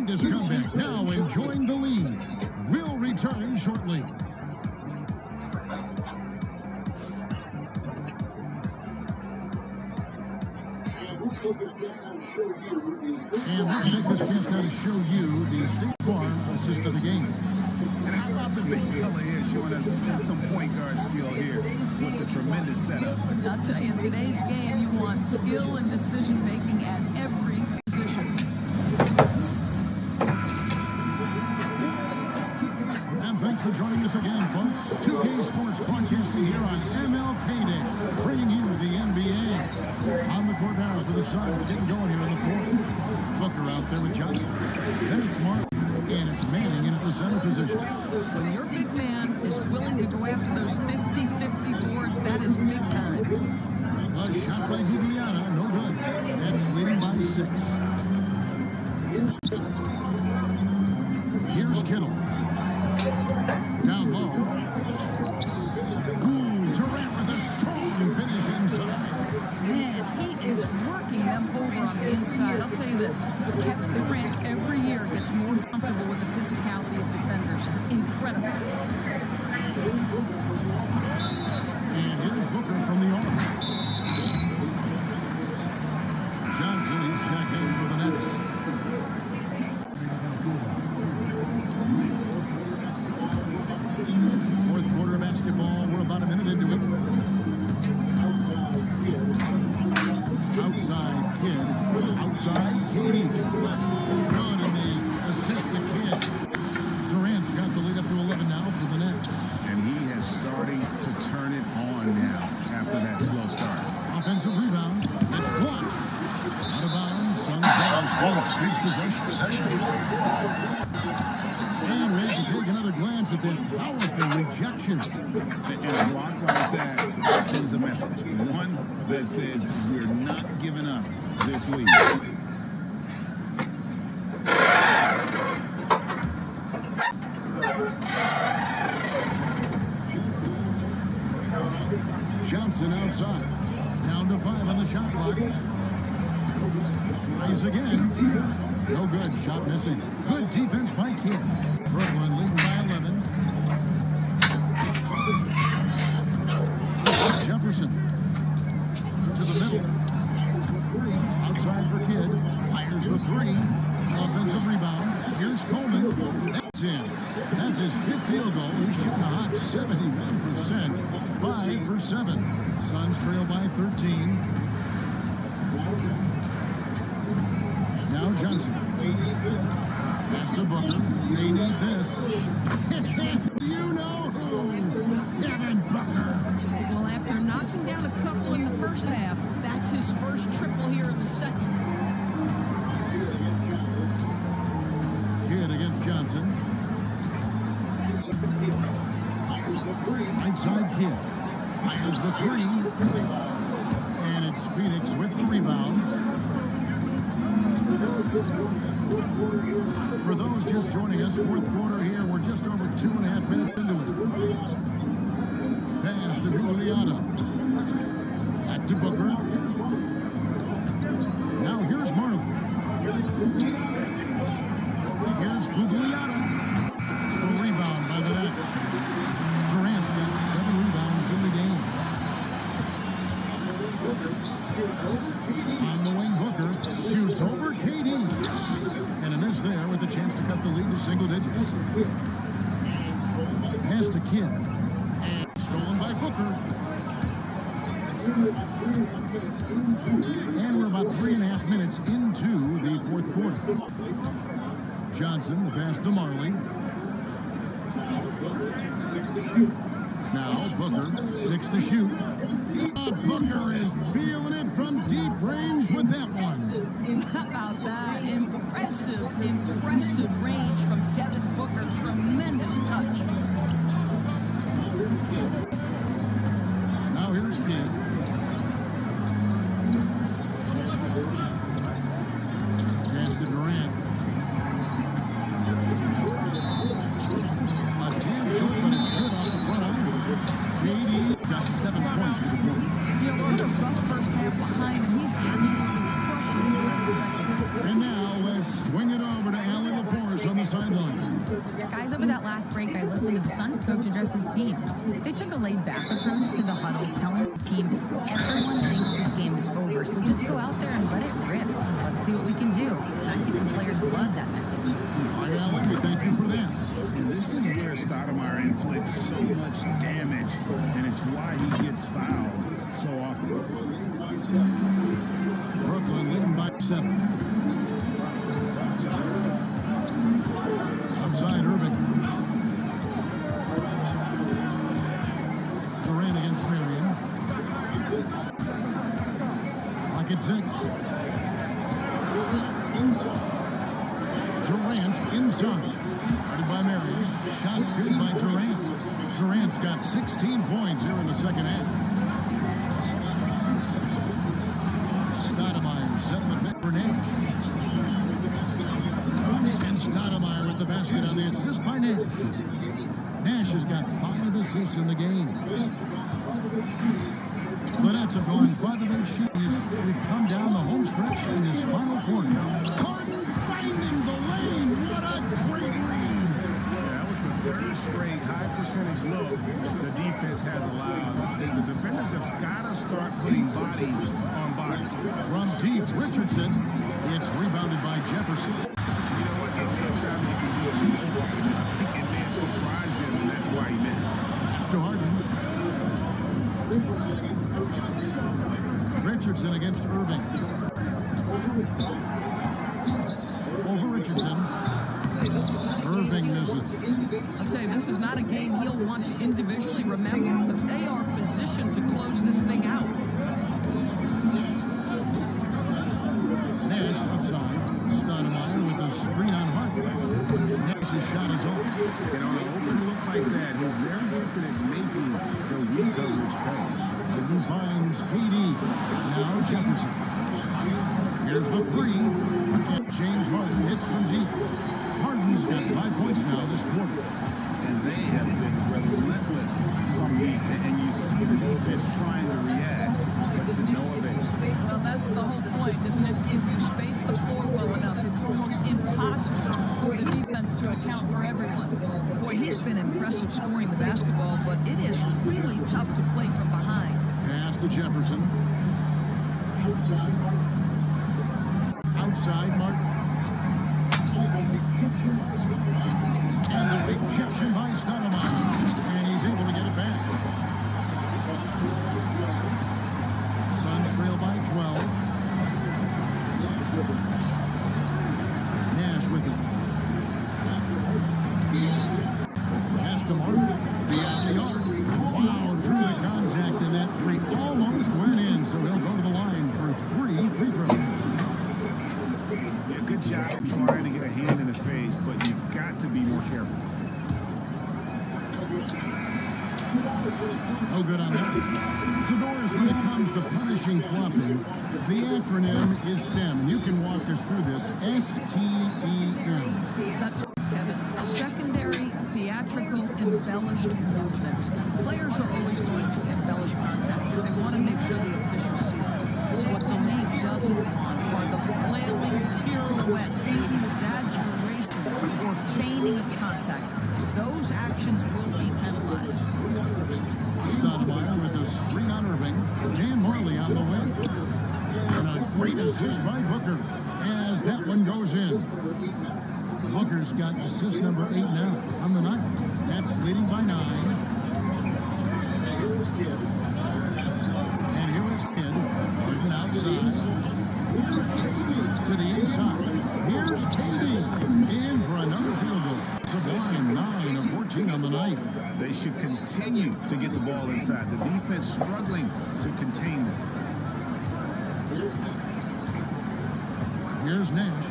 tremendous comeback, now enjoying the lead. Will return shortly. And let's take this chance now to show you the State Farm assist of the game. And how about the big fella here showing us he's got some point guard skill here with the tremendous setup. I'll tell you, in today's game, you want skill and decision-making at every position. And thanks for joining us again, folks. 2K Sports broadcasting here on MLK Day, bringing you the NBA. On the court now for the Suns, getting going here in the fourth. Booker out there with Johnson. Then it's Marley. And it's Manning in at the center position. When your big man is willing to go after those 50-50 boards, that is big time. A shot by Gugliana, no good. That's leading by 6. Here's Kittle. Down low. Ooh, Durant with a strong finish inside. Man, he is working them over on the inside. I'll tell you this, Kevin Durant every year gets more comfortable with the physicality of defenders. Incredible. And here's Booker from the arc. Johnson is checked in for the Nets. Fourth quarter of basketball. We're about a minute into it. Outside Kidd. Outside Katie. Good in the assist to Kidd. Durant's got the lead up to 11 now for the Nets. And he has started to turn it on now after that slow start. Offensive rebound. It's blocked. Out of bounds. Suns ball. Sports keeps possession. And ready to take another glance at that powerful rejection. And a block like that sends a message. One that says we're not giving up this lead. Johnson outside. Down to 5 on the shot clock. Tries again. No good. Shot missing. Good defense by Kidd. Brooklyn leading by 11. Outside Jefferson. To the middle. Outside for Kidd. Fires the 3. Offensive rebound. Here's Coleman. That's in. That's his 5th field goal. He's shooting a hot 71%. 5 for 7. Suns trail by 13. Now Johnson. Pass to Booker. They need this. You know who? Devin Booker. Well, after knocking down a couple in the first half, that's his first triple here in the second. Kidd against Johnson. Right side Kidd. Fires the 3. And it's Phoenix with the rebound. For those just joining us, fourth quarter here, we're just over 2.5 minutes into it. Pass to Gugliana. Back to Booker. Now here's Marley. Here's Gugliana. A rebound by the Nets. Durant's got 7 rebounds in the game. On the wing, Booker shoots over KD. And a miss there with a chance to cut the lead to single digits. Pass to Kidd. And stolen by Booker. And we're about 3.5 minutes into the fourth quarter. Johnson, the pass to Marley. Now Booker, 6 to shoot. Booker is feeling it from deep range with that one. How about that? Impressive range from Devin Booker. Tremendous touch. Now here's Kidd. Pass to Durant. A damn short, but it's good off the front iron. KD got 7 points for the quarter. You know, what a rough first half behind him. He's absolutely crushing the second. And now let's swing it over to Allen. over that last break, I listened to the Suns coach address his team. They took a laid-back approach to the huddle, telling the team, everyone thinks this game is over, so just go out there and let it rip. Let's see what we can do. And I think the players love that message. Alan, we thank you for that. And this is where Stoudemire inflicts so much damage, and it's why he gets fouled so often. Brooklyn leading by 7. Outside Irving. Durant against Marion. Lock at 6. Durant inside. Guarded by Marion. Shots good by Durant. Durant's got 16 points here in the second half. Stoudemire setting the pick for Nash. And Stoudemire with the basket on the assist by Nash. Nash has got 5 assists in the game. The Nets have gone 5 of 8 shoots. We've come down the home stretch in this final quarter. Harden finding the lane. What a great read. That was the third straight high percentage look the defense has allowed. The defenders have got to start putting bodies on bodies. From deep, Richardson. It's rebounded by Jefferson. You know what, though? Sometimes you can be too open. I think it may have surprised him, and that's why he missed. Pass to Harden. Richardson against Irving. Over Richardson. Irving misses. I'll tell you, this is not a game he'll want to individually remember, but they are positioned to close this thing out. Nash left side. Stoudemire with a screen on Harden. Nash's shot is off. And on an open look like that, he's very gifted at making the weak coverage pay. Harden finds KD. Now Jefferson. Here's the 3. And James Harden hits from deep. Harden's got 5 points now this quarter. And they have been relentless from deep. And you see the defense trying to react, but to no avail. Well, that's the whole point, isn't it? If you space the floor well enough, it's almost impossible for the defense to account for everyone. Boy, he's been impressive scoring the basketball, but it is really tough to play from behind. Pass to Jefferson. Outside, Martin. And the rejection by Stoudemire. And he's able to get it back. Suns trail by 12. Nash with it. Pass to Martin. Beyond the arc. Wow, drew the contact, and that 3 almost went in, so he'll go to the line for 3 free throws. Yeah, good job trying to get a hand in the face, but you've got to be more careful. No good on that. So, Doris, when it comes to punishing flopping, the acronym is STEM. And you can walk us through this. STEM. That's right, Kevin. Secondary theatrical embellished movements. Players are always going to embellish contact because they want to make sure the official sees it. What the league doesn't want are the flailing pirouettes, the exaggeration or feigning of contact. Those actions will be penalized. Stoudemire with a screen on Irving. Dan Marley on the way. And a great assist by Booker as that one goes in. Booker's got assist number 8 now on the night. That's leading by 9. And here is Kidd. Harden outside. To the inside. Here's KD. In for another field goal. Sublime 9 of 14 on the night. They should continue to get the ball inside. The defense struggling to contain them. Here's Nash.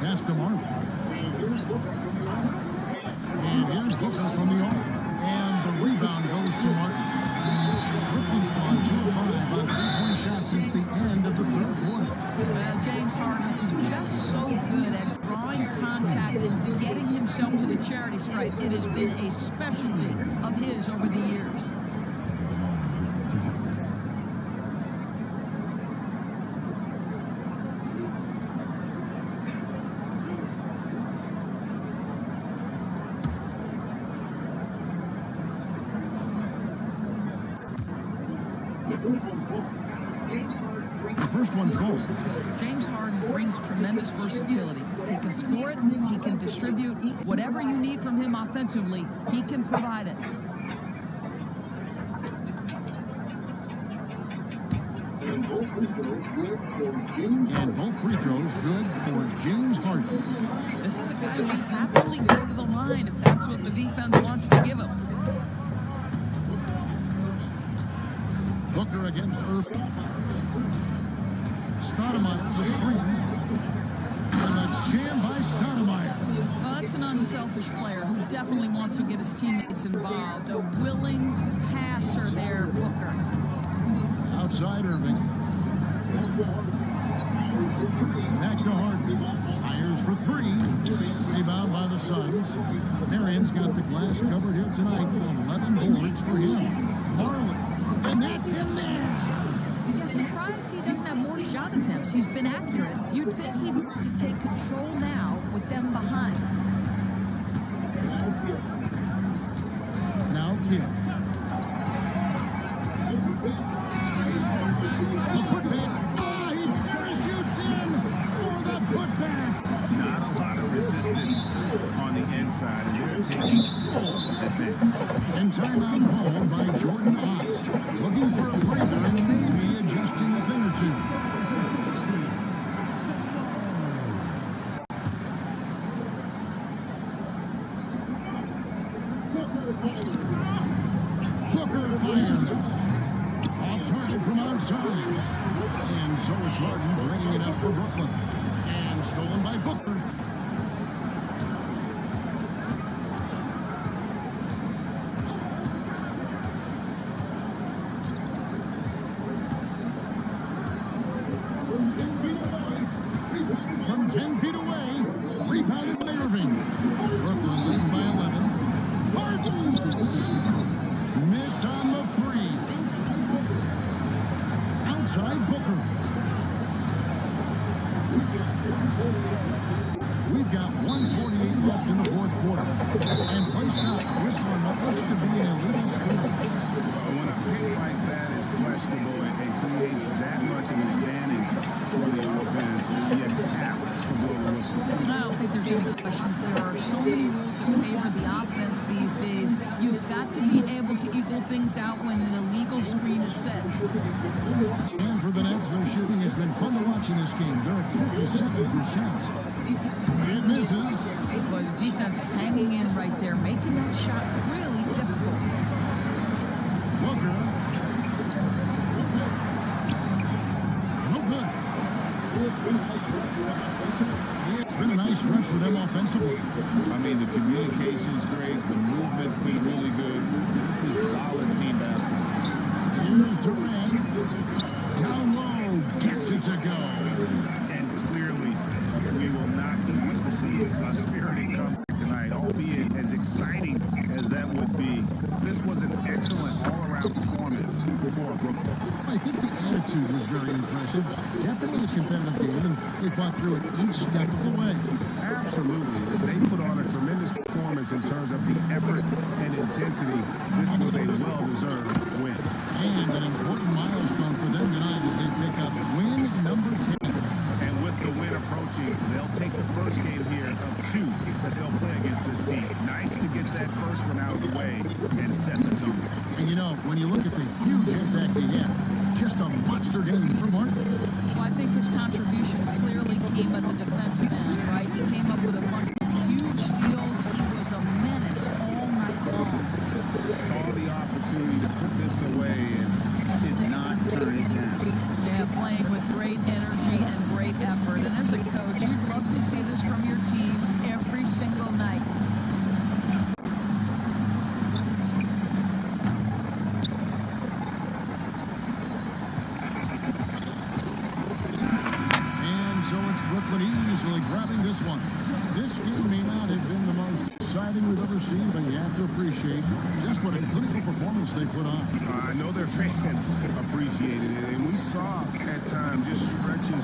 Pass to Marley. And here's Booker from the arc. And the rebound goes to Martin. Brooklyn's on 2 of 5 on 3-point shots since the end of the third quarter. James Harden is just so good at drawing contact and getting himself to the charity stripe. It has been a specialty of his over the years. first one falls. James Harden brings tremendous versatility. He can score it, he can distribute. Whatever you need from him offensively, he can provide it. And both free throws good for James Harden. This is a guy who will happily go to the line if that's what the defense wants to give him. Booker against Irving. Stoudemire, the screen. And a jam by Stoudemire. Well, that's an unselfish player who definitely wants to get his teammates involved. A willing passer there, Booker. Outside Irving. Back to Harden. Fires for three. Rebound by the Suns. Marion's got the glass covered here tonight. 11 boards for him. Marlin. And that's him there. Yeah, surprised he doesn't have more shot attempts. He's been accurate. You'd think he'd want to take control now with them behind. Now Kidd. The putback. Ah, he parachutes in for the putback. Not a lot of resistance on the inside, and they're taking full advantage. And timeout called by Jordan Ott. Looking for a breather and maybe adjusting a thing or two. Booker fires. Off target from outside. And so it's Harden bringing it up for Brooklyn. And stolen by Booker. From 10 feet away, rebounded by Irving. Brooklyn leading by 11. Harden missed on the three. Outside Booker. We've got 1:48 left in the fourth quarter. And play stops whistling what looks to be an illegal score. When a pick like that is questionable and creates that much of an advantage for the offense, you have to blow the whistle. I don't think there's any question. There are so many rules that favor the offense these days. You've got to be able to equal things out when an illegal screen is set. And for the Nets, their shooting has been fun to watch in this game. They're at 57%. It misses. But the defense hanging in right there, making that shot really difficult. Booker. No good. It's been a nice stretch for them offensively. I mean, the communication's great. The movement's been really good. This is solid team basketball. Here's Durant. Down low. Gets it to go. And clearly, we will not be witnessing a spirited comeback tonight, albeit as exciting as that would be. This was an excellent all-around performance for Brooklyn. I think the attitude was very impressive. Definitely a competitive game, and they fought through it each step of the way. Absolutely. They put on a tremendous performance in terms of the effort and intensity. This was a well-deserved win. And an important milestone for them tonight as they pick up win number 10. And with the win approaching, they'll take the first game here of two that they'll play against this team. Nice to get that first one out of the way and set the tone. And you know, when you look at the huge impact he had, just a monster game for Martin. Well, I think his contribution clearly came at the defensive end, right? He came up with a bunch of huge steals. He was a menace all night long. Saw the opportunity to put this away and did not turn it down. Yeah, playing with great energy and great effort. And as a coach, you'd love to see this from your team every single night. Brooklyn easily grabbing this one. This game may not have been the most exciting we've ever seen, but you have to appreciate just what a clinical performance they put on. I know their fans appreciated it, and we saw at times just stretches